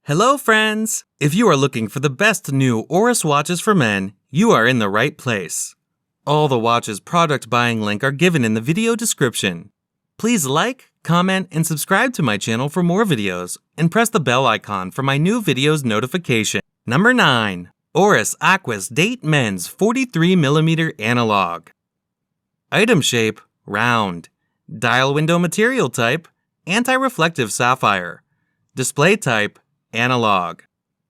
Hello friends! If you are looking for the best new Oris watches for men, you are in the right place. All the watches product buying link are given in the video description. Please like, comment, and subscribe to my channel for more videos, and press the bell icon for my new videos notification. Number 9. Oris Aquis Date Men's 43mm Analog. Item shape, round. Dial window material type, anti-reflective sapphire. Display type, analog.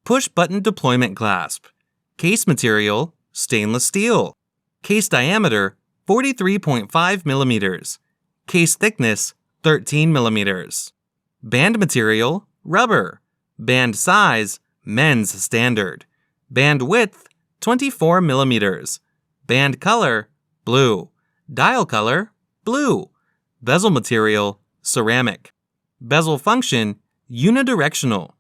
Push button deployment clasp. Case material, stainless steel. Case diameter, 43.5 millimeters. Case thickness, 13 millimeters. Band material, rubber. Band size, men's standard. Band width, 24 millimeters. Band color, blue. Dial color, blue. Bezel material, ceramic. Bezel function, unidirectional.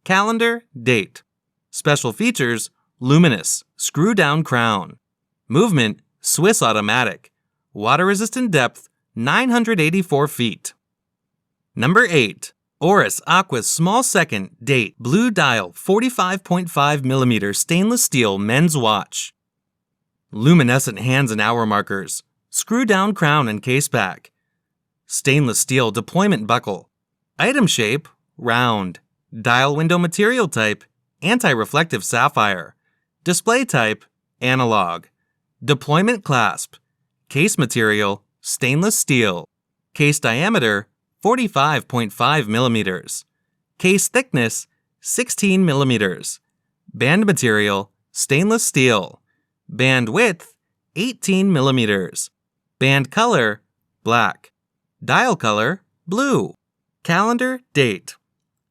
Calendar, date. Special features, luminous, screw-down crown. Movement, Swiss automatic. Water-resistant depth, 984 feet. Number 8. Oris Aquis Small Second Date Blue Dial 45.5 millimeter Stainless Steel Men's Watch. Luminescent hands and hour markers. Screw-down crown and case pack. Stainless steel deployment buckle. Item shape, round. Dial window material type, anti-reflective sapphire. Display type, analog. Deployment clasp. Case material, stainless steel. Case diameter, 45.5 millimeters. Case thickness, 16 millimeters. Band material, stainless steel. Band width, 18 millimeters. Band color, black. Dial color, blue. Calendar, date.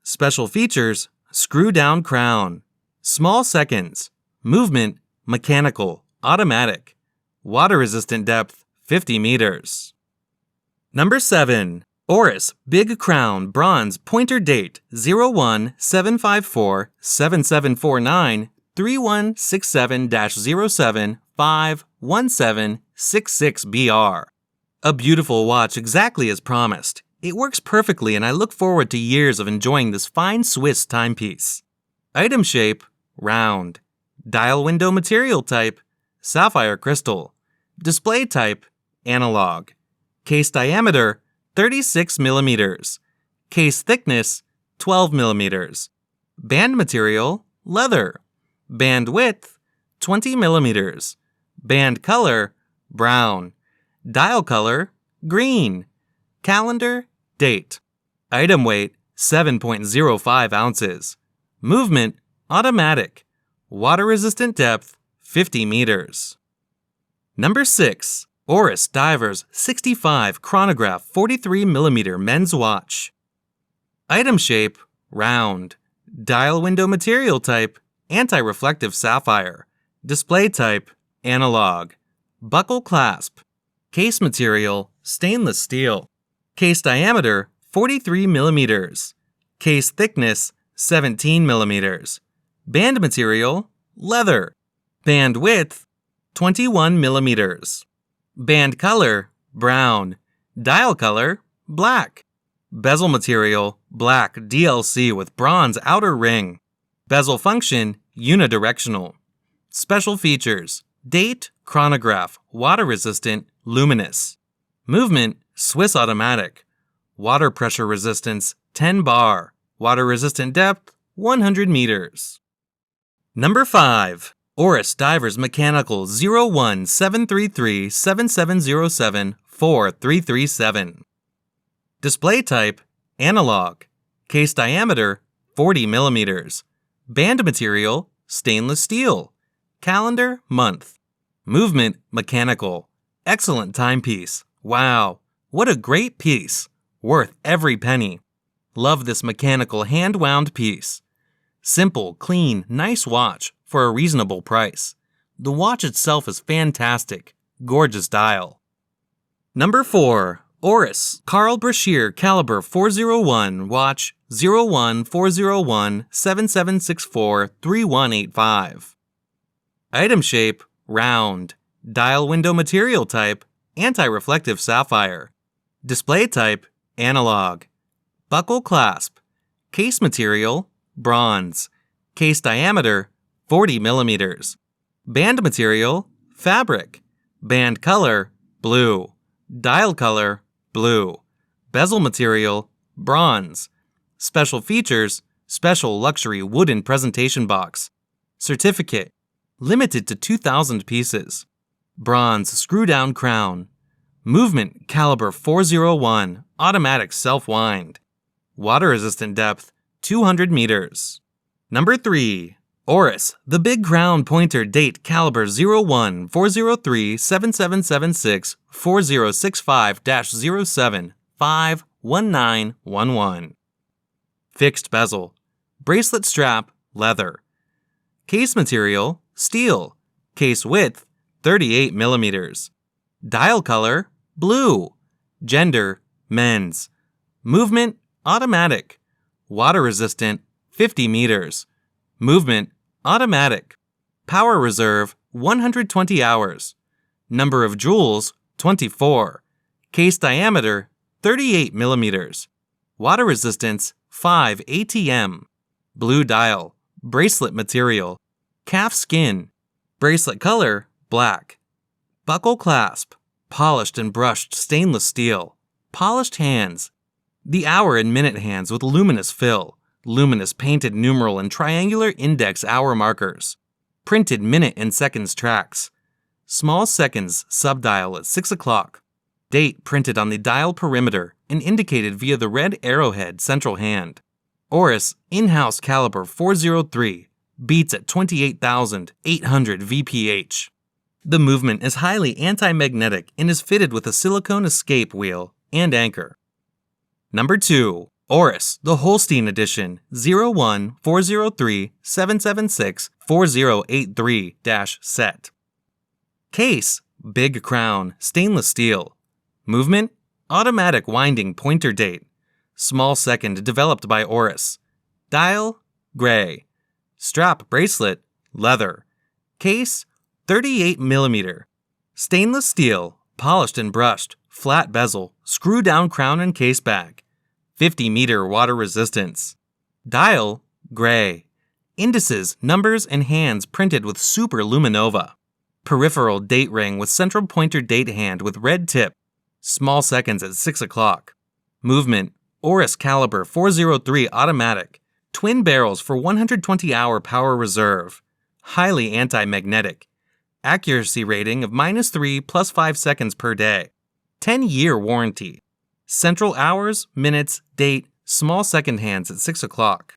Special features, screw-down crown. Small seconds. Movement, mechanical, automatic. Water-resistant depth, 50 meters. Number 7. Oris Big Crown Bronze Pointer Date 01-7547-7749-3167-07-51766BR. A beautiful watch exactly as promised. It works perfectly and I look forward to years of enjoying this fine Swiss timepiece. Item shape, round. Dial window material type, sapphire crystal. Display type, analog. Case diameter, 36 millimeters. Case thickness, 12 millimeters. Band material, leather. Band width, 20 millimeters. Band color, brown. Dial color, green. Calendar, date. Item weight, 7.05 ounces. Movement, automatic. Water-resistant depth, 50 meters. Number 6. Oris Divers 65 Chronograph 43mm Men's Watch. Item shape, round. Dial window material type, anti-reflective sapphire. Display type, analog. Buckle clasp. Case material, stainless steel. Case diameter, 43 millimeters. Case thickness, 17 millimeters. Band material, leather. Band width, 21 millimeters. Band color, brown. Dial color, black. Bezel material, black DLC with bronze outer ring. Bezel function, unidirectional. Special features, date, chronograph, water-resistant, luminous. Movement, Swiss automatic. Water pressure resistance, 10 bar. Water-resistant depth, 100 meters. Number 5. Oris Divers Mechanical 01-733-7707-4337. Display type, analog. Case diameter, 40 millimeters. Band material, stainless steel. Calendar, month. Movement, mechanical. Excellent timepiece. Wow, what a great piece. Worth every penny. Love this mechanical hand-wound piece. Simple, clean, nice watch for a reasonable price. The watch itself is fantastic. Gorgeous dial. Number 4. Oris Carl Brashear Calibre 401 Watch 01-401-7764-3185. Item shape, round. Dial window material type, anti-reflective sapphire. Display type, analog. Buckle clasp. Case material, bronze. Case diameter, 40 millimeters. Band material, fabric. Band color, blue. Dial color, blue. Bezel material, bronze. Special features, special luxury wooden presentation box. Certificate, limited to 2,000 pieces. Bronze screw-down crown. Movement caliber 401, automatic self-wind. Water-resistant depth, 200 meters. Number 3. Oris, the Big Crown Pointer Date Caliber 01 403 7776 4065-07 51911. Fixed bezel. Bracelet strap, leather. Case material, steel. Case width, 38 millimeters. Dial color, blue. Gender, men's. Movement, automatic. Water resistant, 50 meters. Movement, automatic. Power reserve, 120 hours. Number of jewels, 24. Case diameter, 38 millimeters. Water resistance, 5 ATM. Blue dial. Bracelet material. Calf skin. Bracelet color, black. Buckle clasp. Polished and brushed stainless steel. Polished hands. The hour and minute hands with luminous fill. Luminous painted numeral and triangular index hour markers. Printed minute and seconds tracks. Small seconds subdial at 6 o'clock. Date printed on the dial perimeter and indicated via the red arrowhead central hand. Oris in-house caliber 403 beats at 28,800 VPH. The movement is highly anti-magnetic and is fitted with a silicone escape wheel and anchor. Number 2. Oris, the Holstein Edition 01 403 776 4083-set. Case, Big Crown, stainless steel. Movement, automatic winding pointer date. Small second developed by Oris. Dial, gray. Strap bracelet, leather. Case, 38 millimeter. Stainless steel, polished and brushed, flat bezel, screw down crown and case bag. 50-meter water resistance. Dial, gray. Indices, numbers, and hands printed with super luminova. Peripheral date ring with central pointer date hand with red tip. Small seconds at 6 o'clock. Movement, Oris caliber 403 automatic. Twin barrels for 120-hour power reserve. Highly anti-magnetic. Accuracy rating of -3 + 5 seconds per day. 10-year warranty. Central hours, minutes, date, small second hands at 6 o'clock.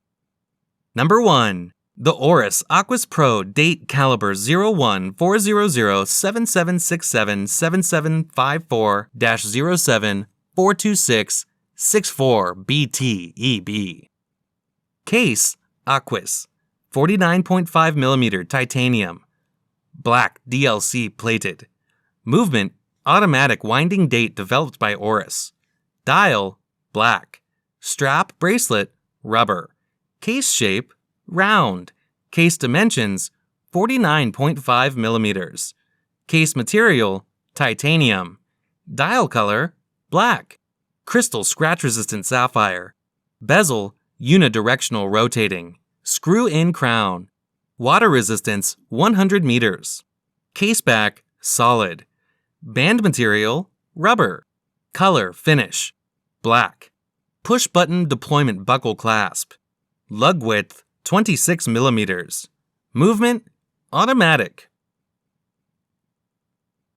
Number 1. The Oris AquisPro Date Caliber 01 400 7767 7754-07 426 64 BTEB. Case, Aquis, 49.5 millimeter titanium. Black DLC plated. Movement, automatic winding date developed by Oris. Dial, black. Strap, bracelet, rubber. Case shape, round. Case dimensions, 49.5 millimeters. Case material, titanium. Dial color, black. Crystal scratch-resistant sapphire. Bezel, unidirectional rotating. Screw-in crown. Water resistance, 100 meters. Case back, solid. Band material, rubber. Color, finish, black. Push-button deployment buckle clasp. Lug width, 26 millimeters. Movement, automatic.